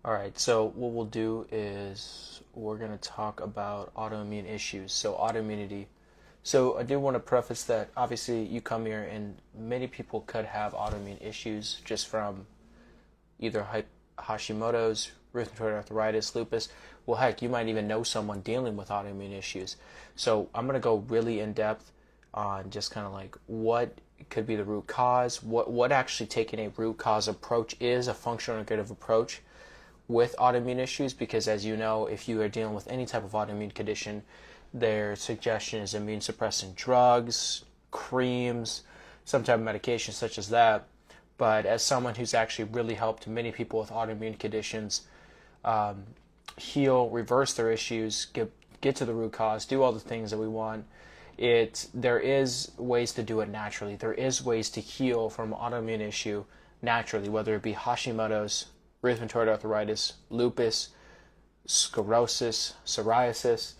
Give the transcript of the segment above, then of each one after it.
All right, so what we'll do is we're going to talk about autoimmune issues, so autoimmunity. So I do want to preface that obviously you come here and many people could have autoimmune issues just from either Hashimoto's, rheumatoid arthritis, lupus. Well, heck, you might even know someone dealing with autoimmune issues. So I'm going to go really in depth on just kind of like what could be the root cause, what actually taking a root cause approach is, a functional integrative approach with autoimmune issues, because as you know, if you are dealing with any type of autoimmune condition, their suggestion is immune suppressant drugs, creams, some type of medication such as that. But as someone who's actually really helped many people with autoimmune conditions heal, reverse their issues, get to the root cause, do all the things that we want, there is ways to do it naturally. There is ways to heal from an autoimmune issue naturally, whether it be Hashimoto's, rheumatoid arthritis, lupus, sclerosis, psoriasis.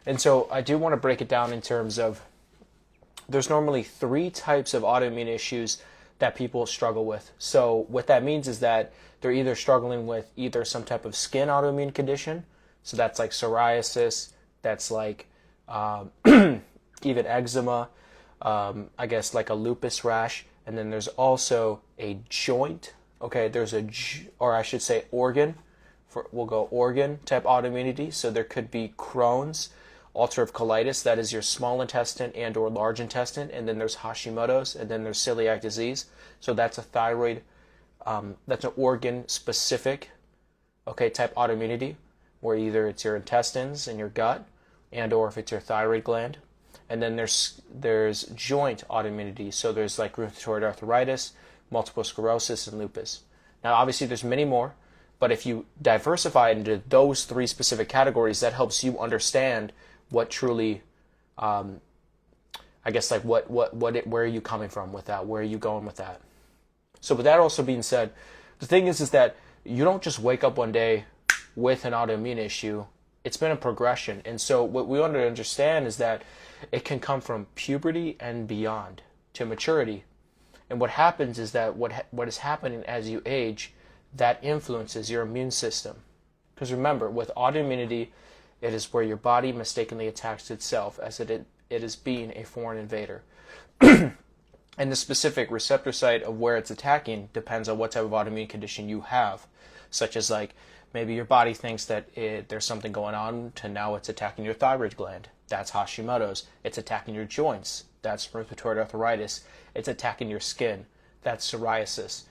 And so I do want to break it down in terms of there's normally 3 types of autoimmune issues that people struggle with. So what that means is that they're either struggling with either some type of skin autoimmune condition, so that's like psoriasis, that's like even eczema, I guess like a lupus rash, and then there's also a joint. Okay, there's or I should say organ, we'll go organ type autoimmunity. So there could be Crohn's, ulcerative colitis, that is your small intestine and or large intestine, and then there's Hashimoto's, and then there's celiac disease. So that's a thyroid, that's an organ specific, okay, type autoimmunity, where either it's your intestines and your gut, and or if it's your thyroid gland. And then there's joint autoimmunity. So there's like rheumatoid arthritis, multiple sclerosis, and lupus. Now, obviously, there's many more, but if you diversify into those 3 specific categories, that helps you understand what truly, I guess, like where are you coming from with that? Where are you going with that? So, with that also being said, the thing is that you don't just wake up one day with an autoimmune issue. It's been a progression, and so what we want to understand is that it can come from puberty and beyond to maturity. And what happens is that what is happening as you age, that influences your immune system. Because remember, with autoimmunity, it is where your body mistakenly attacks itself as it is being a foreign invader. And the specific receptor site of where it's attacking depends on what type of autoimmune condition you have, such as like maybe your body thinks that there's something going on to now it's attacking your thyroid gland. That's Hashimoto's. It's attacking your joints. That's rheumatoid arthritis. It's attacking your skin. That's psoriasis.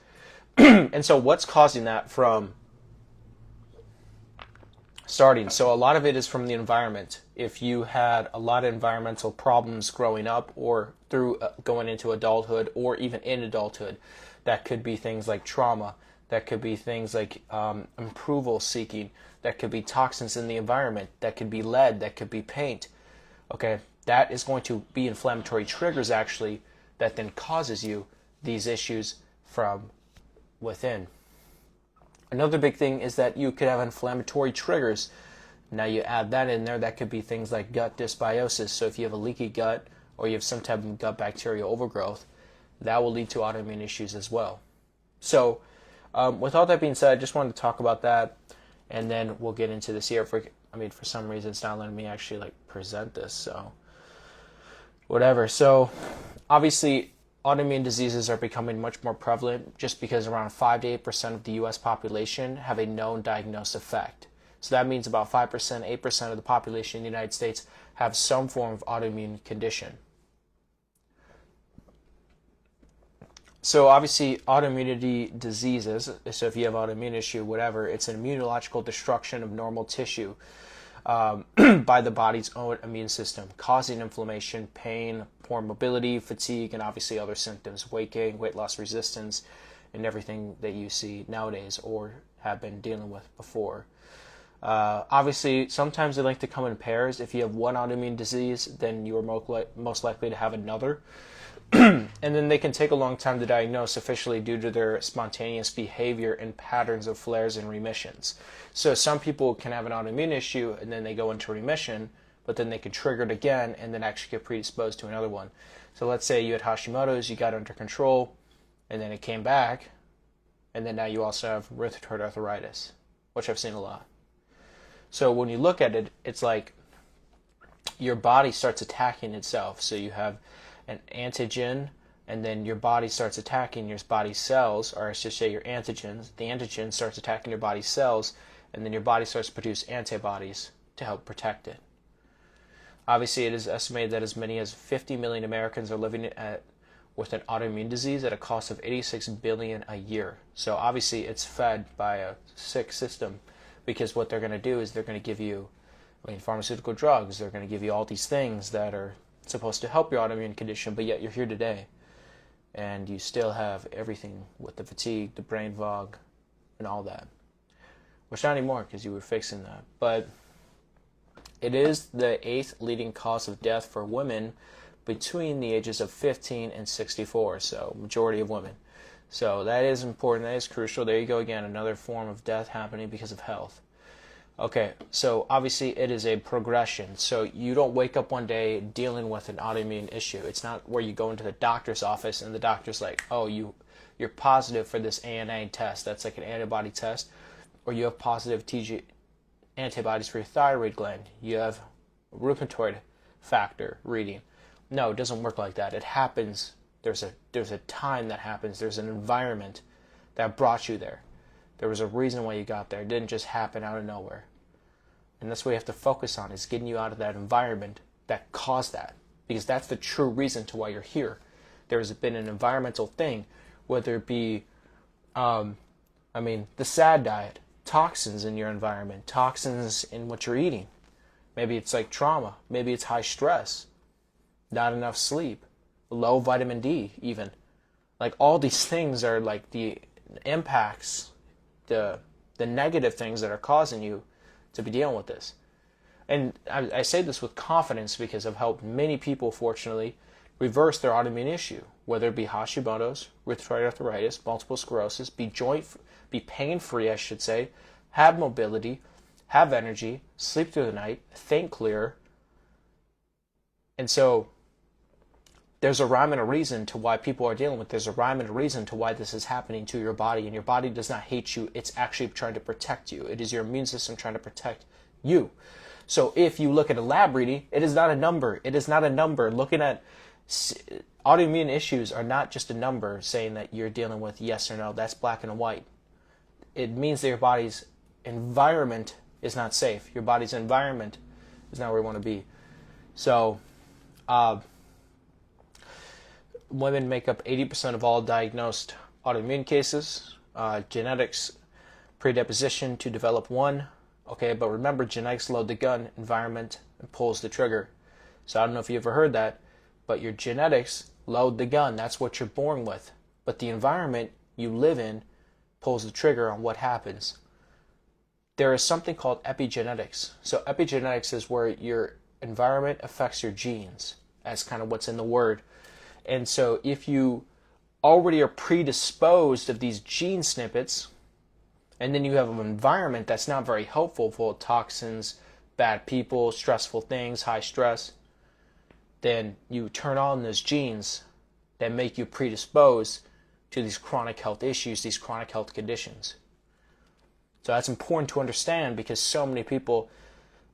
And so what's causing that from starting? So a lot of it is from the environment. If you had a lot of environmental problems growing up or through going into adulthood or even in adulthood, that could be things like trauma. That could be things like approval seeking. That could be toxins in the environment. That could be lead. That could be paint. Okay, that is going to be inflammatory triggers actually that then causes you these issues from within. Another big thing is that you could have inflammatory triggers. Now you add that in there, that could be things like gut dysbiosis. So if you have a leaky gut or you have some type of gut bacterial overgrowth, that will lead to autoimmune issues as well. So with all that being said, I just wanted to talk about that, and then we'll get into this here. For some reason it's not letting me actually like present this, so whatever. So obviously autoimmune diseases are becoming much more prevalent just because around 5 to 8% of the US population have a known diagnosed effect. So that means about 5%, 8% of the population in the United States have some form of autoimmune condition. So obviously autoimmunity diseases, so if you have autoimmune issue, whatever, it's an immunological destruction of normal tissue by the body's own immune system, causing inflammation, pain, poor mobility, fatigue, and obviously other symptoms, weight gain, weight loss resistance, and everything that you see nowadays or have been dealing with before. Obviously, sometimes they like to come in pairs. If you have one autoimmune disease, then you are most likely to have another. And then they can take a long time to diagnose officially due to their spontaneous behavior and patterns of flares and remissions. So some people can have an autoimmune issue and then they go into remission, but then they can trigger it again and then actually get predisposed to another one. So let's say you had Hashimoto's, you got it under control, and then it came back, and then now you also have rheumatoid arthritis. which I've seen a lot. So when you look at it, it's like your body starts attacking itself. So you have an antigen, and then your body starts attacking your body's cells, or I should say your antigens. The antigen starts attacking your body's cells, and then your body starts to produce antibodies to help protect it. Obviously, it is estimated that as many as 50 million Americans are living with an autoimmune disease at a cost of $86 billion a year. So obviously, it's fed by a sick system, because what they're going to do is they're going to give you, pharmaceutical drugs. They're going to give you all these things that are supposed to help your autoimmune condition, but yet you're here today, and you still have everything with the fatigue, the brain fog, and all that. Which not anymore, because you were fixing that. But it is the 8th leading cause of death for women between the ages of 15 and 64, so majority of women. So that is important, that is crucial. There you go again, another form of death happening because of health. Okay, so obviously it is a progression. So you don't wake up one day dealing with an autoimmune issue. It's not where you go into the doctor's office and the doctor's like, oh, you're positive for this ANA test. That's like an antibody test. Or you have positive TG antibodies for your thyroid gland. You have rheumatoid factor reading. No, it doesn't work like that. It happens. There's a time that happens. There's an environment that brought you there. There was a reason why you got there. It didn't just happen out of nowhere. And that's what you have to focus on, is getting you out of that environment that caused that. Because that's the true reason to why you're here. There has been an environmental thing, whether it be, the SAD diet, toxins in your environment, toxins in what you're eating. Maybe it's like trauma. Maybe it's high stress, not enough sleep, low vitamin D even. Like all these things are like the impacts, the negative things that are causing you to be dealing with this. And I say this with confidence because I've helped many people, fortunately, reverse their autoimmune issue, whether it be Hashimoto's, rheumatoid arthritis, multiple sclerosis, be pain-free, I should say, have mobility, have energy, sleep through the night, think clear. And so there's a rhyme and a reason to why people are dealing with. There's a rhyme and a reason to why this is happening to your body, and your body does not hate you. It's actually trying to protect you. It is your immune system trying to protect you. So if you look at a lab reading, it is not a number. It is not a number. Looking at autoimmune issues are not just a number saying that you're dealing with yes or no. That's black and white. It means that your body's environment is not safe. Your body's environment is not where you want to be. So, women make up 80% of all diagnosed autoimmune cases. Genetics, predisposition to develop one. Okay, but remember, genetics load the gun, environment pulls the trigger. So I don't know if you ever heard that, but your genetics load the gun. That's what you're born with. But the environment you live in pulls the trigger on what happens. There is something called epigenetics. So epigenetics is where your environment affects your genes. That's kind of what's in the word. And so if you already are predisposed of these gene snippets, and then you have an environment that's not very helpful, full of toxins, bad people, stressful things, high stress, then you turn on those genes that make you predisposed to these chronic health issues, these chronic health conditions. So that's important to understand, because so many people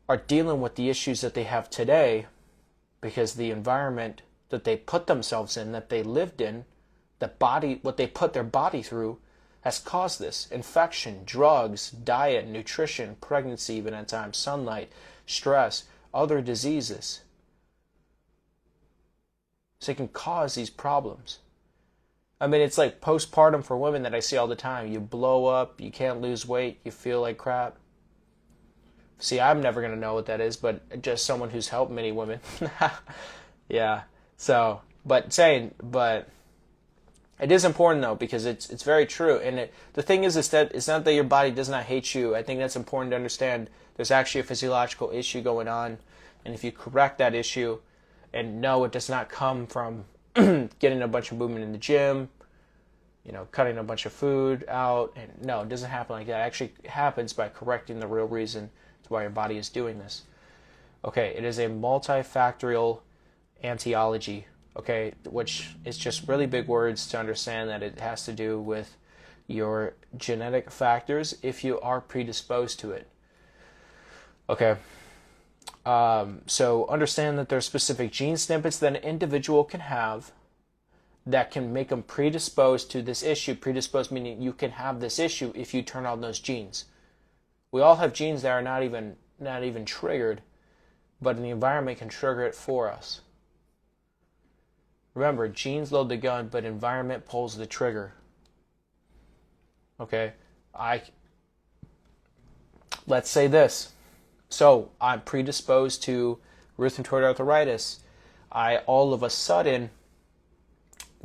are dealing with the issues that they have today because the environment that they put themselves in, that they lived in, what they put their body through, has caused this. Infection, drugs, diet, nutrition, pregnancy even at times, sunlight, stress, other diseases. So it can cause these problems. It's like postpartum for women that I see all the time. You blow up, you can't lose weight, you feel like crap. See, I'm never going to know what that is, but just someone who's helped many women. Yeah. So, but it is important though, because it's very true. And the thing is that it's not that your body does not hate you. I think that's important to understand. There's actually a physiological issue going on, and if you correct that issue, and no, it does not come from getting a bunch of movement in the gym, cutting a bunch of food out, and no, it doesn't happen like that. It actually happens by correcting the real reason to why your body is doing this. Okay, it is a multifactorial etiology, okay, which is just really big words to understand that it has to do with your genetic factors if you are predisposed to it. Okay. So understand that there are specific gene snippets that an individual can have that can make them predisposed to this issue. Predisposed meaning you can have this issue if you turn on those genes. We all have genes that are not even triggered, but the environment can trigger it for us. Remember, genes load the gun, but environment pulls the trigger. Okay? Let's say this. So, I'm predisposed to rheumatoid arthritis. I all of a sudden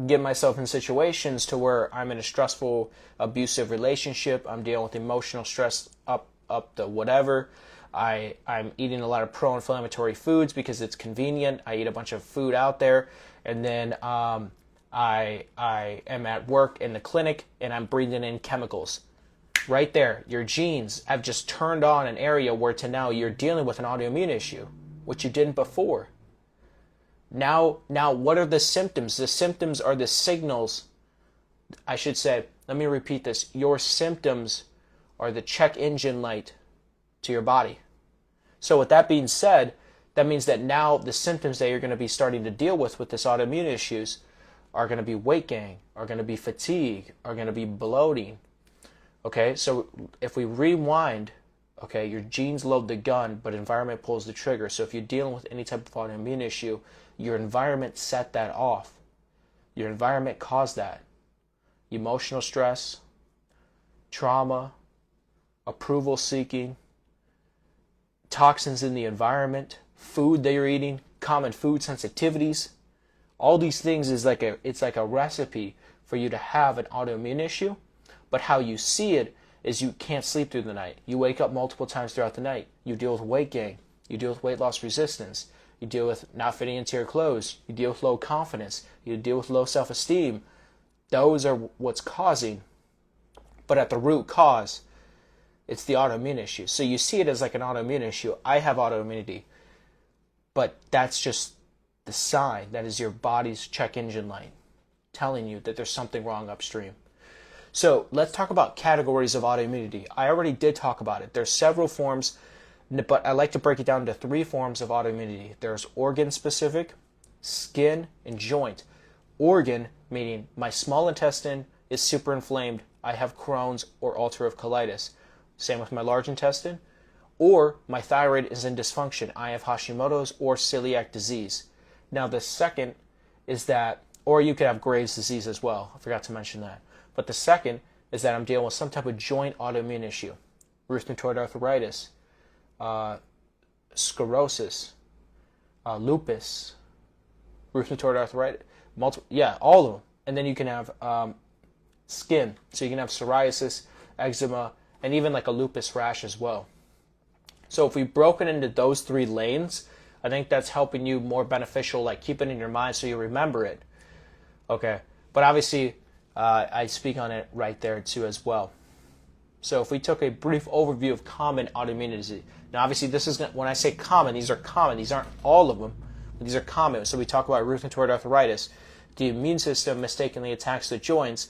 get myself in situations to where I'm in a stressful, abusive relationship. I'm dealing with emotional stress up the whatever. I'm eating a lot of pro-inflammatory foods because it's convenient. I eat a bunch of food out there, and then I am at work in the clinic and I'm breathing in chemicals. Right there, your genes have just turned on an area where to now you're dealing with an autoimmune issue, which you didn't before. Now, what are the symptoms? The symptoms are the signals. I should say, let me repeat this. Your symptoms are the check engine light to your body. So with that being said, that means that now the symptoms that you're going to be starting to deal with this autoimmune issues are going to be weight gain, are going to be fatigue, are going to be bloating. Okay, so if we rewind, okay, your genes load the gun, but environment pulls the trigger. So if you're dealing with any type of autoimmune issue, your environment set that off. Your environment caused that. Emotional stress, trauma, approval seeking, toxins in the environment, food that you're eating, common food sensitivities. All these things is it's like a recipe for you to have an autoimmune issue. But how you see it is you can't sleep through the night. You wake up multiple times throughout the night. You deal with weight gain. You deal with weight loss resistance. You deal with not fitting into your clothes. You deal with low confidence. You deal with low self-esteem. Those are what's causing. But at the root cause, it's the autoimmune issue. So you see it as like an autoimmune issue. I have autoimmunity. But that's just the sign. That is your body's check engine light telling you that there's something wrong upstream. So let's talk about categories of autoimmunity. I already did talk about it. There's several forms, but I like to break it down into 3 forms of autoimmunity. There's organ-specific, skin, and joint. Organ, meaning my small intestine is super inflamed. I have Crohn's or ulcerative colitis. Same with my large intestine. Or my thyroid is in dysfunction. I have Hashimoto's or celiac disease. Now the second is that, or you could have Graves' disease as well. I forgot to mention that. But the second is that I'm dealing with some type of joint autoimmune issue. Rheumatoid arthritis, sclerosis, lupus, rheumatoid arthritis, all of them. And then you can have skin. So you can have psoriasis, eczema, and even like a lupus rash as well. So if we've broken into those 3 lanes, I think that's helping you more beneficial, like keep it in your mind so you remember it. Okay, but obviously I speak on it right there too as well. So if we took a brief overview of common autoimmunity, now obviously this is when I say common, these are common. These aren't all of them, but these are common. So we talk about rheumatoid arthritis. The immune system mistakenly attacks the joints,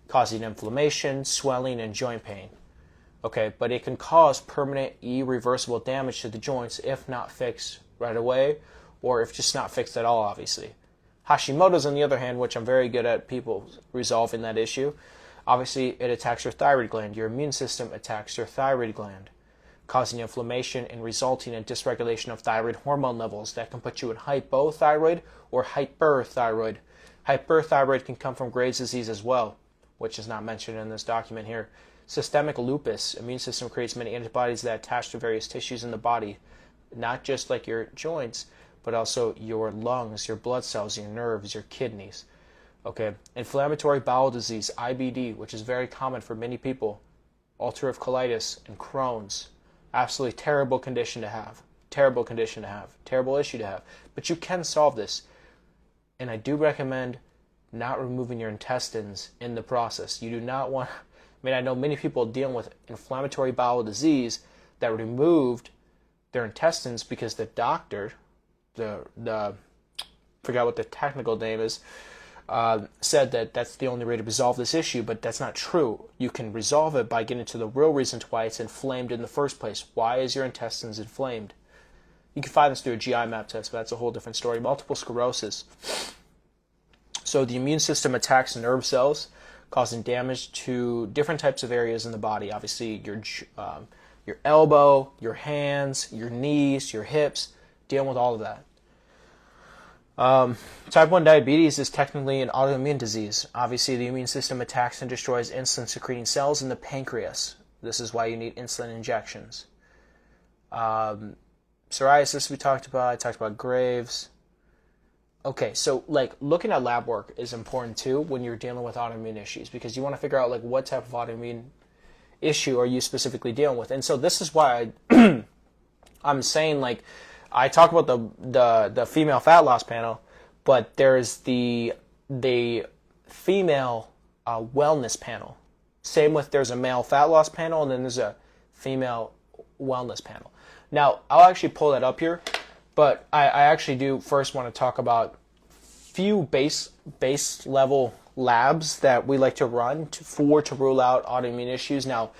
causing inflammation, swelling, and joint pain. Okay, but it can cause permanent, irreversible damage to the joints if not fixed right away, or if just not fixed at all, obviously. Hashimoto's, on the other hand, which I'm very good at people resolving that issue, obviously it attacks your thyroid gland. Your immune system attacks your thyroid gland, causing inflammation and resulting in dysregulation of thyroid hormone levels that can put you in hypothyroid or hyperthyroid. Hyperthyroid can come from Graves' disease as well, which is not mentioned in this document here. Systemic lupus, immune system creates many antibodies that attach to various tissues in the body, not just like your joints, but also your lungs, your blood cells, your nerves, your kidneys. Okay, inflammatory bowel disease, IBD, which is very common for many people, ulcerative colitis, and Crohn's. Absolutely terrible condition to have. Terrible condition to have. Terrible issue to have. But you can solve this. And I do recommend not removing your intestines in the process. You do not want... I know many people dealing with inflammatory bowel disease that removed their intestines because the doctor, forgot what the technical name is, said that that's the only way to resolve this issue, but that's not true. You can resolve it by getting to the real reasons why it's inflamed in the first place. Why is your intestines inflamed? You can find this through a GI map test, but that's a whole different story. Multiple sclerosis. So the immune system attacks nerve cells, causing damage to different types of areas in the body. Obviously, your elbow, your hands, your knees, your hips, dealing with all of that. Type 1 diabetes is technically an autoimmune disease. Obviously, the immune system attacks and destroys insulin-secreting cells in the pancreas. This is why you need insulin injections. Psoriasis we talked about. I talked about Graves. Okay, so like looking at lab work is important too when you're dealing with autoimmune issues, because you want to figure out like what type of autoimmune issue are you specifically dealing with. And so this is why I'm saying, like, I talk about the female fat loss panel, but there's the female wellness panel. Same with, there's a male fat loss panel, and then there's a female wellness panel. Now, I'll actually pull that up here, but I actually do first want to talk about few base level labs that we like to run to rule out autoimmune issues. Now,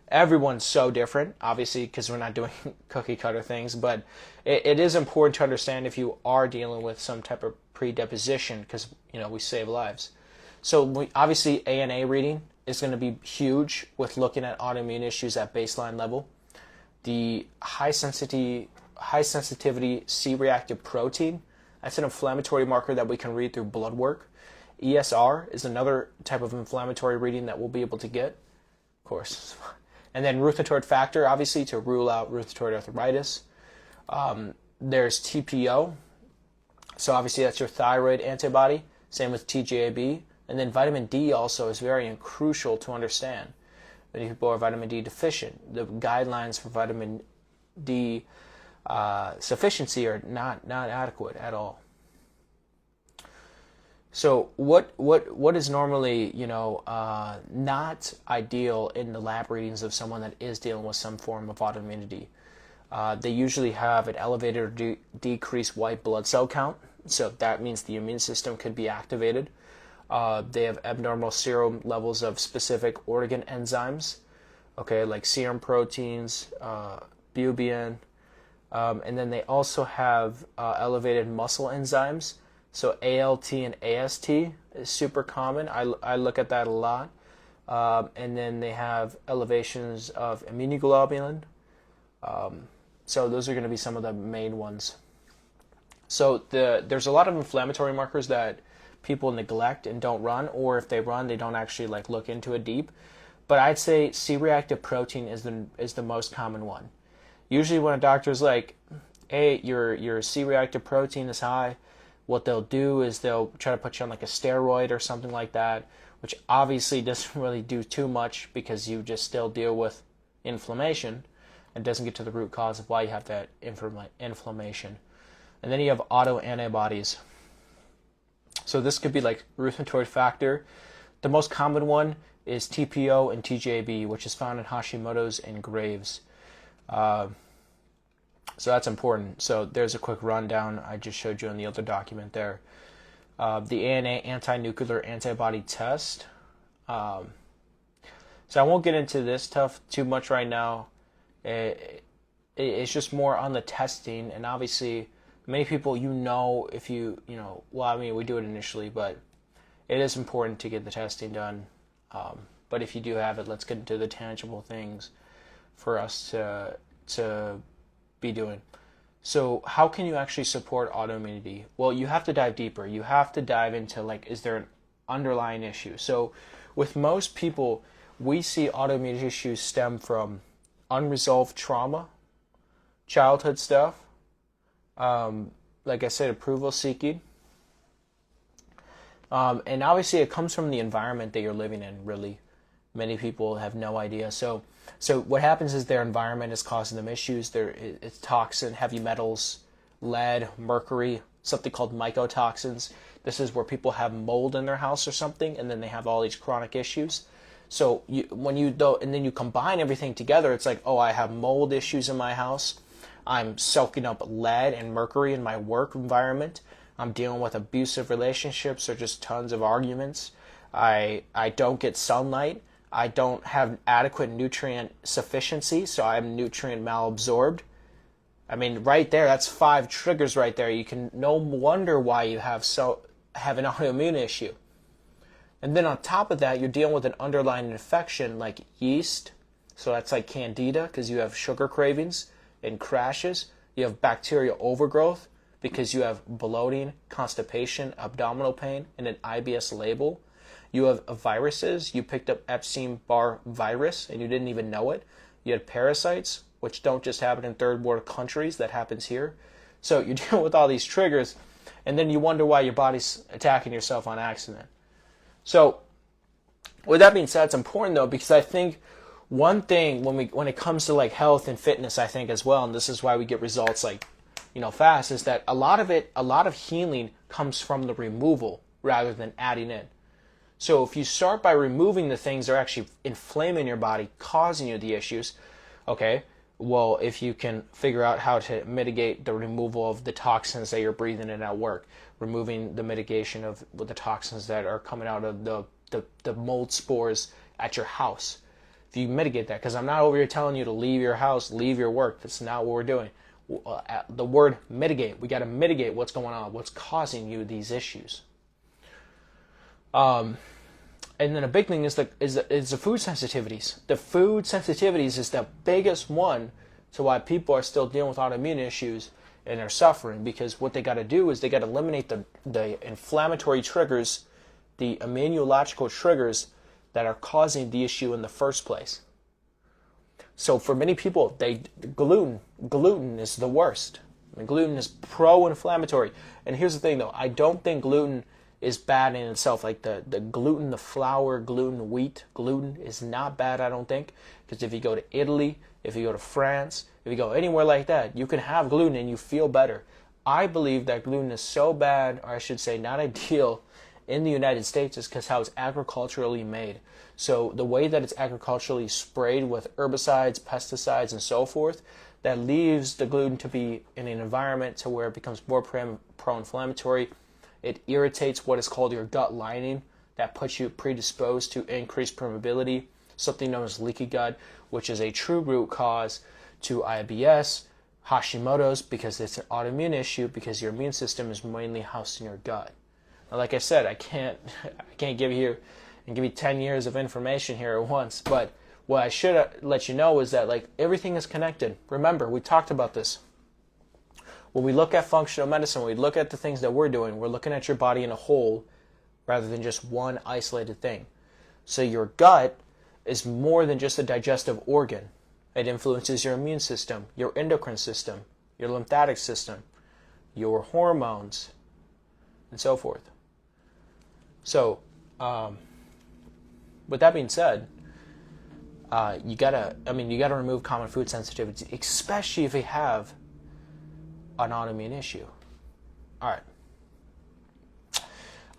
everyone's so different, obviously, because we're not doing cookie cutter things, but it is important to understand if you are dealing with some type of predisposition, because, you know, we save lives. So obviously ANA reading is going to be huge with looking at autoimmune issues at baseline level. The high sensitivity C-reactive protein, that's an inflammatory marker that we can read through blood work. ESR is another type of inflammatory reading that we'll be able to get, of course. And then rheumatoid factor, obviously, to rule out rheumatoid arthritis. There's TPO, so obviously that's your thyroid antibody. Same with TGAB. And then vitamin D also is very crucial to understand. Many people are vitamin D deficient. The guidelines for vitamin D sufficiency are not adequate at all. So what is normally, you know, not ideal in the lab readings of someone that is dealing with some form of autoimmunity? They usually have an elevated or decreased white blood cell count, so that means the immune system could be activated. They have abnormal serum levels of specific organ enzymes, okay, like serum proteins, bubien, and then they also have elevated muscle enzymes. So ALT and AST is super common. I look at that a lot. And then they have elevations of immunoglobulin. So those are going to be some of the main ones. So there's a lot of inflammatory markers that people neglect and don't run, or if they run, they don't actually like look into it deep. But I'd say C-reactive protein is the most common one. Usually when a doctor's like, hey, your C-reactive protein is high, what they'll do is they'll try to put you on like a steroid or something like that, which obviously doesn't really do too much because you just still deal with inflammation and doesn't get to the root cause of why you have that inflammation. And then you have autoantibodies. So this could be like rheumatoid factor. The most common one is TPO and TGAB, which is found in Hashimoto's and Graves. So that's important. So there's a quick rundown I just showed you in the other document there. The ANA anti-nuclear antibody test. So I won't get into this stuff too much right now. It's just more on the testing, and obviously many people, if you know, well, I mean, we do it initially, but it is important to get the testing done. But if you do have it, let's get into the tangible things for us to be doing. So how can you actually support autoimmunity? Well, you have to dive deeper. You have to dive into, like, is there an underlying issue? So with most people, we see autoimmune issues stem from unresolved trauma, childhood stuff, like I said, approval seeking. And obviously it comes from the environment that you're living in, really. Many people have no idea. So what happens is their environment is causing them issues. It's toxin, heavy metals, lead, mercury, something called mycotoxins. This is where people have mold in their house or something, and then they have all these chronic issues. So and then you combine everything together, it's like, oh, I have mold issues in my house. I'm soaking up lead and mercury in my work environment. I'm dealing with abusive relationships or just tons of arguments. I don't get sunlight. I don't have adequate nutrient sufficiency, so I'm nutrient malabsorbed. I mean, right there, that's 5 triggers right there. You can no wonder why you have an autoimmune issue. And then on top of that, you're dealing with an underlying infection like yeast. So that's like candida because you have sugar cravings and crashes. You have bacterial overgrowth because you have bloating, constipation, abdominal pain, and an IBS label. You have viruses. You picked up Epstein-Barr virus and you didn't even know it. You had parasites, which don't just happen in third world countries. That happens here. So you're dealing with all these triggers, and then you wonder why your body's attacking yourself on accident. So with that being said, it's important though, because I think one thing when it comes to like health and fitness, I think as well, and this is why we get results like, fast, is that a lot of healing comes from the removal rather than adding in. So if you start by removing the things that are actually inflaming your body, causing you the issues, okay, well, if you can figure out how to mitigate the removal of the toxins that you're breathing in at work, removing the mitigation of the toxins that are coming out of the mold spores at your house. If you mitigate that, because I'm not over here telling you to leave your house, leave your work. That's not what we're doing. The word mitigate, we got to mitigate what's going on, what's causing you these issues. And then a big thing is the food sensitivities. The food sensitivities is the biggest one to why people are still dealing with autoimmune issues and are suffering, because what they got to do is they got to eliminate the inflammatory triggers, the immunological triggers that are causing the issue in the first place. So for many people, gluten is the worst. I mean, gluten is pro-inflammatory. And here's the thing though, I don't think gluten is bad in itself. Like the gluten, the flour, gluten, wheat, gluten is not bad, I don't think. Because if you go to Italy, if you go to France, if you go anywhere like that, you can have gluten and you feel better. I believe that gluten is so bad, or I should say not ideal, in the United States is because how it's agriculturally made. So the way that it's agriculturally sprayed with herbicides, pesticides, and so forth, that leaves the gluten to be in an environment to where it becomes more pro-inflammatory. It irritates what is called your gut lining. That puts you predisposed to increased permeability, something known as leaky gut, which is a true root cause to IBS, Hashimoto's, because it's an autoimmune issue, because your immune system is mainly housed in your gut. Now, like I said, I can't give you 10 years of information here at once, but what I should let you know is that like everything is connected. Remember, we talked about this. When we look at functional medicine, when we look at the things that we're doing, we're looking at your body in a whole rather than just one isolated thing. So your gut is more than just a digestive organ. It influences your immune system, your endocrine system, your lymphatic system, your hormones, and so forth. So, with that being said, you gotta remove common food sensitivities, especially if you have an autoimmune issue. All right.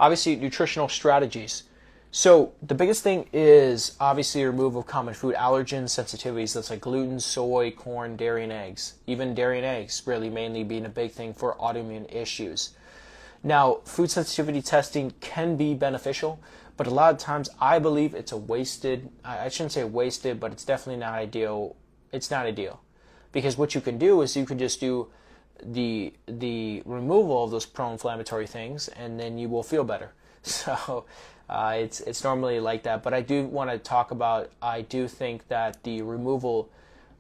Obviously, nutritional strategies. So the biggest thing is obviously removal of common food allergens, sensitivities. That's like gluten, soy, corn, dairy, and eggs. Even dairy and eggs really mainly being a big thing for autoimmune issues. Now, food sensitivity testing can be beneficial, but a lot of times I believe it's I shouldn't say wasted, but it's definitely not ideal. It's not ideal. Because what you can do is you can just do the removal of those pro-inflammatory things, and then you will feel better. So it's normally like that. But I do want to talk about, I do think that the removal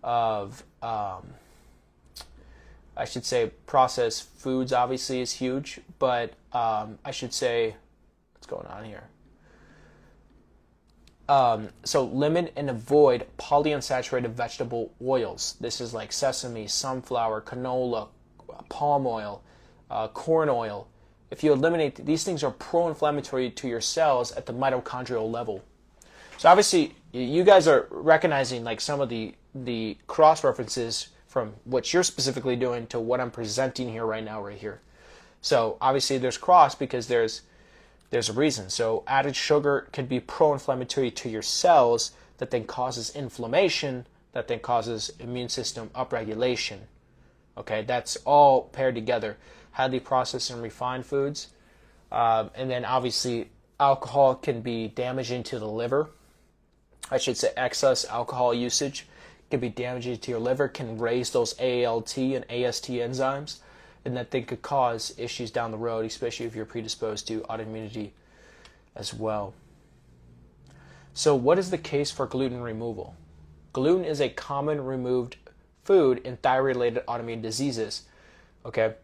of I should say processed foods obviously is huge, but I should say, what's going on here? So limit and avoid polyunsaturated vegetable oils. This is like sesame, sunflower, canola, palm oil, corn oil. If you eliminate, these things are pro-inflammatory to your cells at the mitochondrial level. So obviously, you guys are recognizing like some of the cross references from what you're specifically doing to what I'm presenting here right now, right here. So obviously there's cross because there's a reason. So added sugar can be pro-inflammatory to your cells that then causes inflammation, that then causes immune system upregulation. Okay, that's all paired together. highly processed and refined foods. And then obviously alcohol can be damaging to the liver. I should say excess alcohol usage can be damaging to your liver, can raise those ALT and AST enzymes, and that they could cause issues down the road, especially if you're predisposed to autoimmunity as well. So what is the case for gluten removal? Gluten is a common removed food in thyroid-related autoimmune diseases. Okay,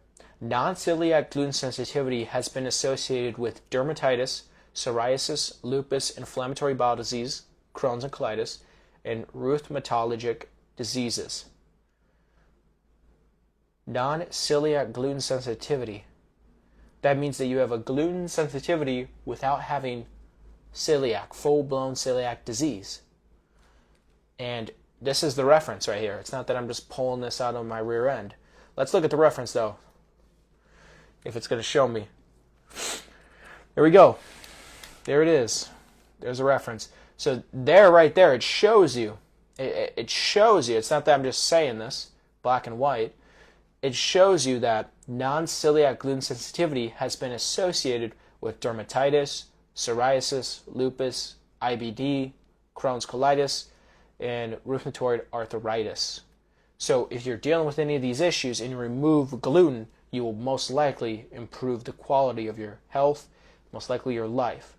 non-celiac gluten sensitivity has been associated with dermatitis, psoriasis, lupus, inflammatory bowel disease, Crohn's and colitis, and rheumatologic diseases. Non-celiac gluten sensitivity. That means that you have a gluten sensitivity without having celiac, full-blown celiac disease. And this is the reference right here. It's not that I'm just pulling this out of my rear end. Let's look at the reference though, if it's going to show me. There we go. There it is. There's a reference. So there, right there, it shows you. It shows you. It's not that I'm just saying this, black and white. It shows you that non-celiac gluten sensitivity has been associated with dermatitis, psoriasis, lupus, IBD, Crohn's colitis, and rheumatoid arthritis. So if you're dealing with any of these issues and you remove gluten, you will most likely improve the quality of your health, most likely your life.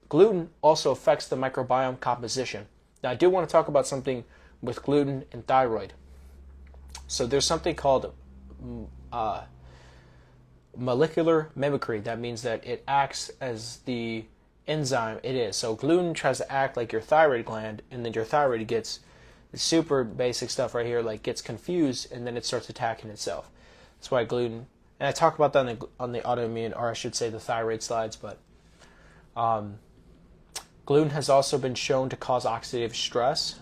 Gluten also affects the microbiome composition. Now I do want to talk about something with gluten and thyroid. So there's something called molecular mimicry. That means that it acts as the enzyme it is. So gluten tries to act like your thyroid gland, and then your thyroid gets the super basic stuff right here, like gets confused, and then it starts attacking itself. That's why gluten, and I talk about that on the autoimmune, or I should say the thyroid slides, but gluten has also been shown to cause oxidative stress.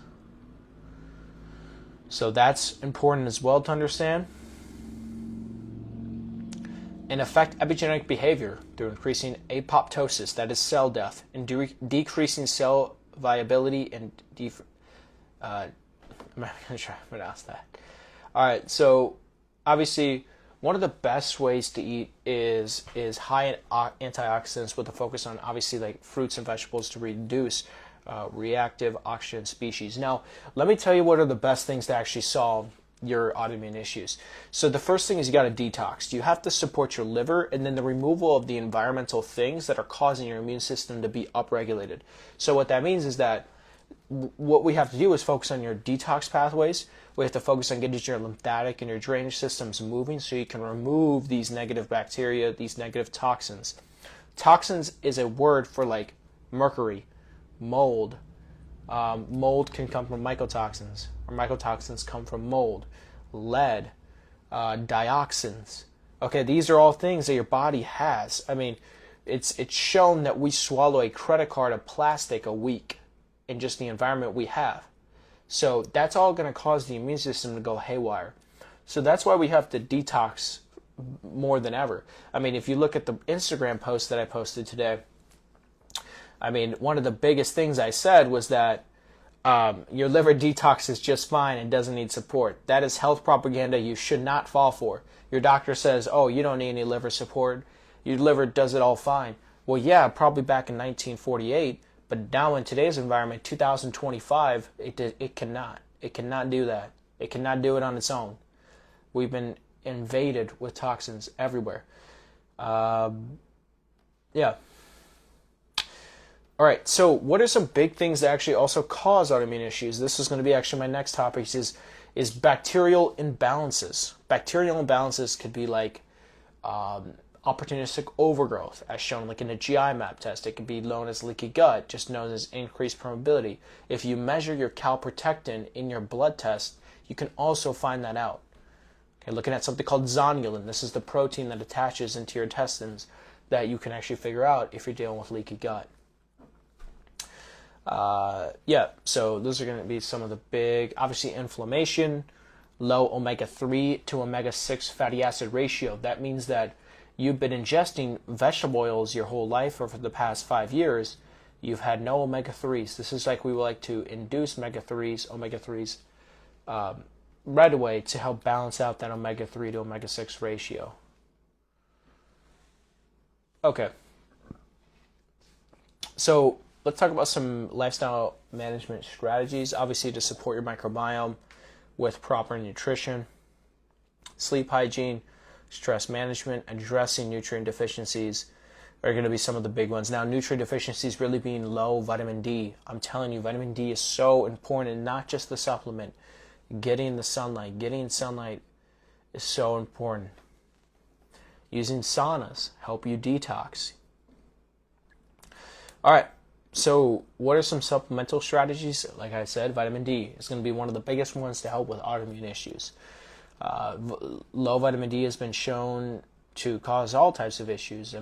So that's important as well to understand. And affect epigenetic behavior through increasing apoptosis, that is cell death, and decreasing cell viability and I'm going to try to pronounce that. All right, so obviously one of the best ways to eat is high in antioxidants with a focus on obviously like fruits and vegetables to reduce reactive oxygen species. Now, let me tell you what are the best things to actually solve your autoimmune issues. So the first thing is you got to detox. You have to support your liver, and then the removal of the environmental things that are causing your immune system to be upregulated. So what that means is that what we have to do is focus on your detox pathways. We have to focus on getting your lymphatic and your drainage systems moving so you can remove these negative bacteria, these negative toxins. Toxins is a word for like mercury, mold. Mold can come from mycotoxins, or mycotoxins come from mold, lead, dioxins. Okay, these are all things that your body has. I mean, it's shown that we swallow a credit card of plastic a week in just the environment we have. So that's all going to cause the immune system to go haywire. So that's why we have to detox more than ever. I mean, if you look at the Instagram post that I posted today, I mean, one of the biggest things I said was that your liver detox is just fine and doesn't need support. That is health propaganda you should not fall for. Your doctor says, oh, you don't need any liver support. Your liver does it all fine. Well, yeah, probably back in 1948, but now in today's environment, 2025, it cannot. It cannot do that. It cannot do it on its own. We've been invaded with toxins everywhere. Yeah. All right, so what are some big things that actually also cause autoimmune issues? This is going to be actually my next topic, is bacterial imbalances. Bacterial imbalances could be like opportunistic overgrowth, as shown like in a GI map test. It could be known as leaky gut, just known as increased permeability. If you measure your calprotectin in your blood test, you can also find that out. Okay, looking at something called zonulin. This is the protein that attaches into your intestines that you can actually figure out if you're dealing with leaky gut. Yeah, so those are going to be some of the big, obviously inflammation, low omega-3 to omega-6 fatty acid ratio. That means that you've been ingesting vegetable oils your whole life, or for the past 5 years, you've had no omega-3s. This is like we would like to induce omega-3s right away to help balance out that omega-3 to omega-6 ratio. Okay. So let's talk about some lifestyle management strategies. Obviously, to support your microbiome with proper nutrition, sleep hygiene, stress management, addressing nutrient deficiencies are going to be some of the big ones. Now, nutrient deficiencies really being low vitamin D. I'm telling you, vitamin D is so important, not just the supplement. Getting sunlight is so important. Using saunas help you detox. All right, so what are some supplemental strategies? Like I said, vitamin D is going to be one of the biggest ones to help with autoimmune issues. Low vitamin D has been shown to cause all types of issues.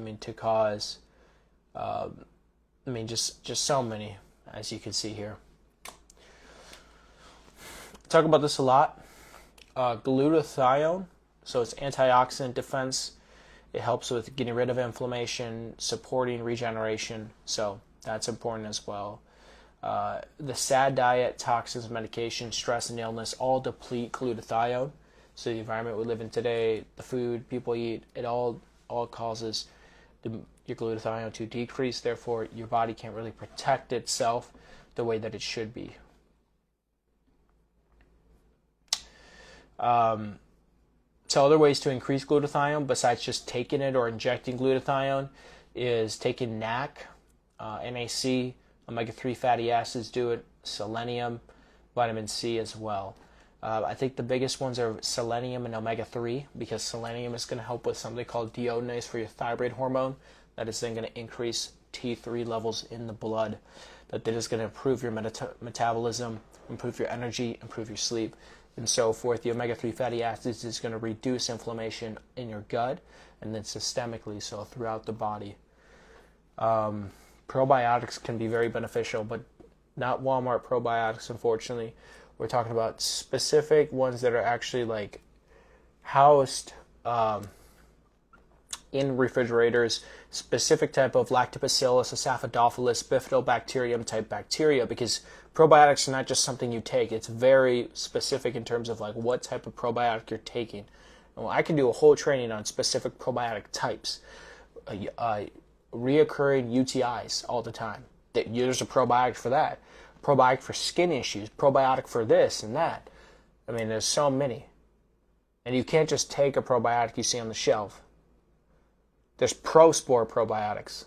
Just so many, as you can see here. Talk about this a lot. Glutathione, so it's antioxidant defense. It helps with getting rid of inflammation, supporting regeneration, so that's important as well. The SAD diet, toxins, medication, stress, and illness all deplete glutathione. So the environment we live in today, the food people eat, it all causes your glutathione to decrease. Therefore, your body can't really protect itself the way that it should be. So other ways to increase glutathione besides just taking it or injecting glutathione is taking NAC, NAC, omega-3 fatty acids do it, selenium, vitamin C as well. I think the biggest ones are selenium and omega-3 because selenium is going to help with something called deodorinase for your thyroid hormone. That is then going to increase T3 levels in the blood. That is going to improve your metabolism, improve your energy, improve your sleep, and so forth. The omega-3 fatty acids is going to reduce inflammation in your gut and then systemically, so throughout the body. Probiotics can be very beneficial, but not Walmart probiotics, unfortunately. We're talking about specific ones that are actually like housed in refrigerators, specific type of Lactobacillus, Acidophilus, Bifidobacterium type bacteria, because probiotics are not just something you take. It's very specific in terms of like what type of probiotic you're taking. Well, I can do a whole training on specific probiotic types. Reoccurring UTIs all the time. There's a probiotic for that. Probiotic for skin issues. Probiotic for this and that. I mean, there's so many. And you can't just take a probiotic you see on the shelf. There's ProSpore probiotics.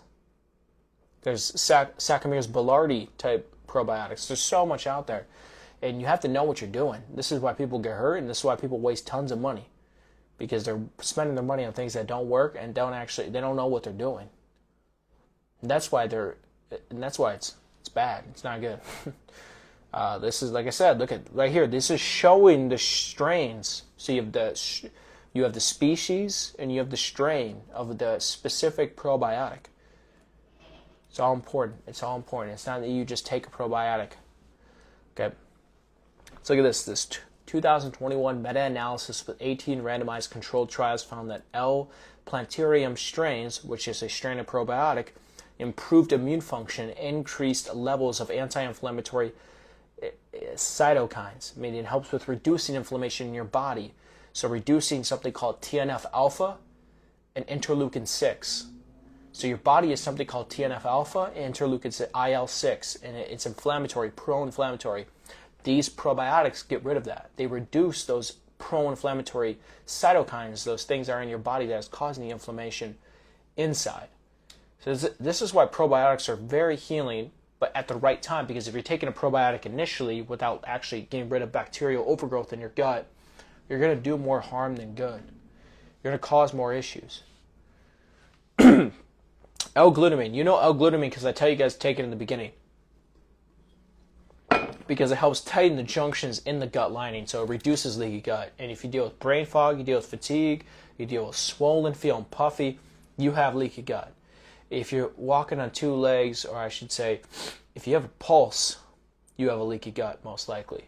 There's Saccharomyces boulardii type probiotics. There's so much out there. And you have to know what you're doing. This is why people get hurt, and this is why people waste tons of money. Because they're spending their money on things that don't work and they don't know what they're doing. And that's why it's bad. It's not good. This is, like I said, look at right here. This is showing the strains. So you have the species and you have the strain of the specific probiotic. It's all important. It's all important. It's not that you just take a probiotic. Okay. So look at this. This 2021 meta-analysis with 18 randomized controlled trials found that L. plantarum strains, which is a strain of probiotic, improved immune function, increased levels of anti-inflammatory cytokines, meaning it helps with reducing inflammation in your body. So reducing something called TNF-alpha and interleukin-6. So your body is something called TNF-alpha and interleukin-6, IL-6, and it's inflammatory, pro-inflammatory. These probiotics get rid of that. They reduce those pro-inflammatory cytokines, those things that are in your body that is causing the inflammation inside. So this is why probiotics are very healing, but at the right time, because if you're taking a probiotic initially without actually getting rid of bacterial overgrowth in your gut, you're going to do more harm than good. You're going to cause more issues. L-glutamine. You know L-glutamine because I tell you guys to take it in the beginning. Because it helps tighten the junctions in the gut lining, so it reduces leaky gut. And if you deal with brain fog, you deal with fatigue, you deal with swollen, feeling puffy, you have leaky gut. If you're walking on two legs, or I should say, if you have a pulse, you have a leaky gut, most likely.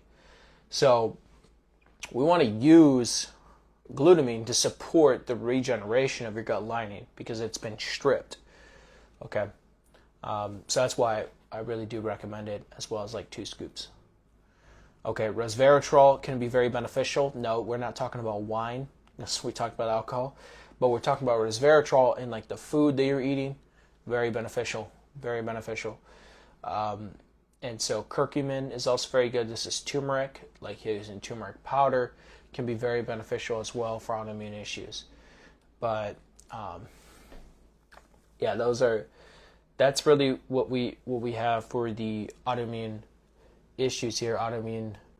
So we want to use glutamine to support the regeneration of your gut lining because it's been stripped. Okay, so that's why I really do recommend it, as well as like 2 scoops. Okay, resveratrol can be very beneficial. No, we're not talking about wine. We talked about alcohol. but we're talking about resveratrol in like the food that you're eating. Very beneficial, very beneficial. And so curcumin is also very good. This is turmeric, like using turmeric powder, can be very beneficial as well for autoimmune issues. But yeah, that's really what we have for the autoimmune issues here, autoimmune